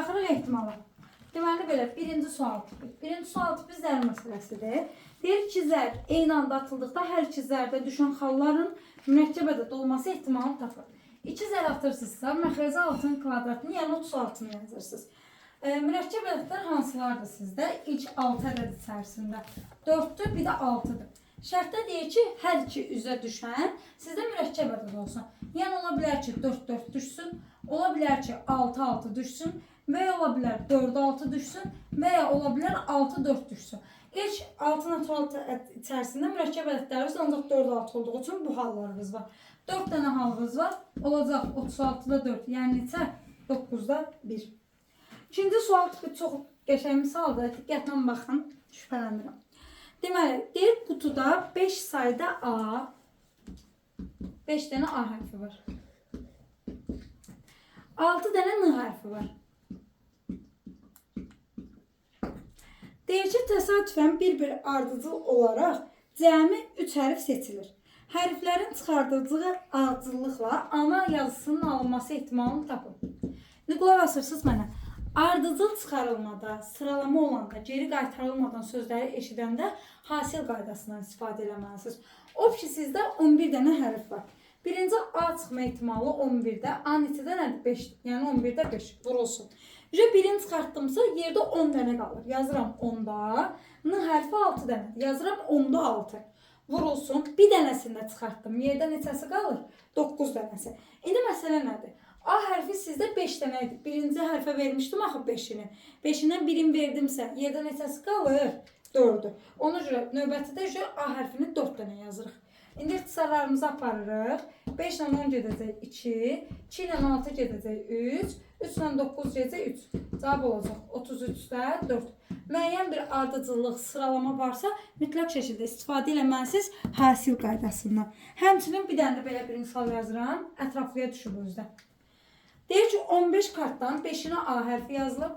Axırı ehtimalı. Deməli belə, birinci sual tipi. Birinci sual tipi zərb məsələsidir. Deyir ki, zərb eyni anda atıldıqda hər iki zərbdə düşən xalların mürəkkəb ədəd olması ehtimalını tapır. 2 zərb atırsınızsa, məxrəzi 6'nın kvadratını, yəni 36'nı yazırsınız. Mürəkkəb ədədlər hansılardır sizdə? İlk 6 ədəd içərisində 4'dür, bir də 6'dır. Şərtdə deyir ki, hər iki üzə düşən sizdə mürəkkəb ədəd olsun. Yəni ola bilər ki, 4-4 düşsün, ola bilər ki, 6-6 düşsün və ya ola bilər 4-6 düşsün və ya ola bilər 6-4 düşsün. İlk 6 natural içərisində mürəkkəb ədədlərimiz ancaq 4-6 olduğu üçün bu hallarımız var. 4 dənə halımız var. Olacaq 36'da 4, yəni neçə? 9'da 1. İkinci sual tipi çox qəşəng misaldır. Diqqətlə baxın, şübhələnmirəm. Deməli, deyir qutuda 5 sayda A, 5 dənə A hərfi var. 6 dənə N hərfi var. Deyir ki, təsadüfən bir-bir ardıcıl olaraq cəmi 3 hərf seçilir. Hərflərin çıxardıcığı ardıcıllıqla ana yazısının alınması ehtimalını tapın. İndi qulaq asırsınız mənə. Ardıcıl çıxarılmada, sıralama olanda, geri qaytarılmadan sözləri eşidəndə hasil qaydasından istifadə eləməlisiniz. O ki, sizdə 11 dənə hərf var. Birinci A çıxma ehtimalı 11'də, A neçədə nədir? 5. Yəni 11'də 5 vurulsun. Birini çıxartdımsa yerdə 10 dənə qalır. Yazıram 10'da. N hərfi 6 dənədir. Yazıram 10'da 6. Vurulsun. Bir dənəsində çıxartdım. Yerdə neçəsi qalır? 9 dənəsi. İndi məsələ nədir? A hərfi sizdə 5 dənə idi. Birinci hərfə vermişdim axı 5'ini. 5'indən birini verdimsə, yerdə neçəsi qalır? 4'dür. Ona görə növbətidə A hərfini 4 dənə yazırıq. İndi ixtisarlarımızı aparırıq. 5 ilə 10 gedəcək 2, 2 ilə 6 gedəcək 3, 3 ilə 9 gedəcək 3. Cavab olacaq 33'də 4. Müəyyən bir ardıcıllıq, sıralama varsa mütləq şəkildə istifadə eləməlisiniz hasil qaydasından. Həmçinin bir dənə də belə bir misal yazıram. Ətraflıya düşüb özdə. Deyir ki, 15 kartdan 5'inə A hərfi yazılıb,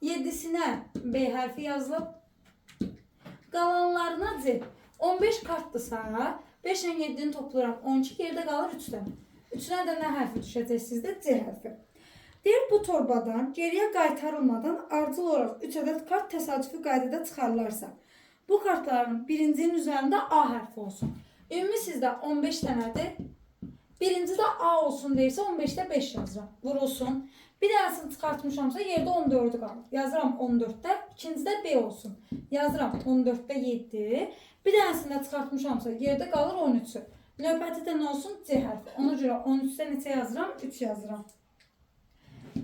7'sinə B hərfi yazılıb, qalanlarına C. 15 kartdırsa, 5 ilə 7'ni topluram, 12 yerdə qalır 3 dənə. 3'ünə də nə hərfi düşəcək sizdə? C hərfi. Deyir, bu torbadan geriyə qaytarılmadan ardıcıl olaraq 3 ədəd kart təsadüfi qaydada çıxarılarsa, bu kartların birincinin üzərində A hərfi olsun. Ümumi sizdə 15 dənədir. Birinci də A olsun deyirsə 15'də 5 yazıram. Vurulsun. Bir dənəsini çıxartmışamsa yerdə 14'ü qalır. Yazıram 14'də. İkincidə B olsun. Yazıram 14'də 7. Bir dənəsində çıxartmışamsa yerdə qalır 13'ü. Növbəti nə olsun? C hərfi. Ona görə 13'də neçə yazıram? 3 yazıram.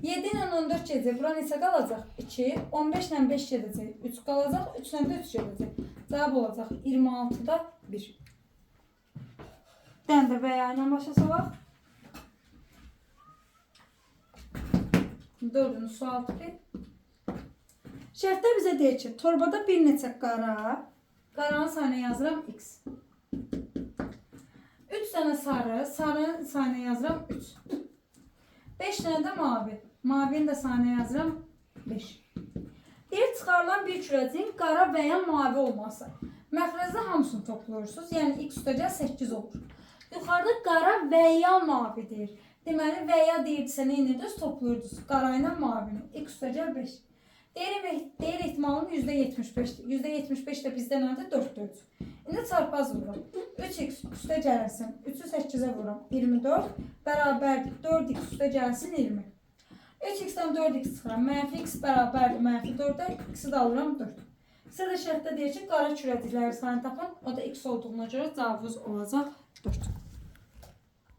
7 ilə 14 gedəcək. Bura neçə qalacaq? 2. 15 ilə 5 gedəcək. 3 qalacaq. 3 ilə də 3 gedəcək. Cavab olacaq 26'da 1. Dən də və ya ilə başa salaq. 4-cü sual tipi. Şərtdə bizə deyir ki, torbada bir neçə qara, qaranın sayına yazıram x. 3 dənə sarı, sarının sayına yazıram 3. 5 dənə də mavi, mavinin də sayına yazıram 5. Deyir, çıxarılan bir kürəcin qara və ya mavi olması. Məxrəzdə hamısını toplayırsınız, yəni x üstəcə 8 olur. Yuxarıda qara və ya mavi deyir. Deməli, və ya deyirsə, nə edirdiniz? Toplayırdınız. Qara ilə mavini. X üstəcə 5. Deyir ehtimalım %75'dir. %75 də bizdə nədir? 4'dür. İndi çarpaz vururam. 3x üstə gəlsin. 3'ü 8'ə vururam. 24 bərabərdir. 4x üstə gəlsin 20. 3x-dən 4x çıxıram. Mənfi x bərabərdir. Mənfi 4'də x-i də alıram 4. Sizə də şərtdə deyir ki, qara kürəcikləri sayını tapın. O da x olduğuna görə cavabımız olacaq 4.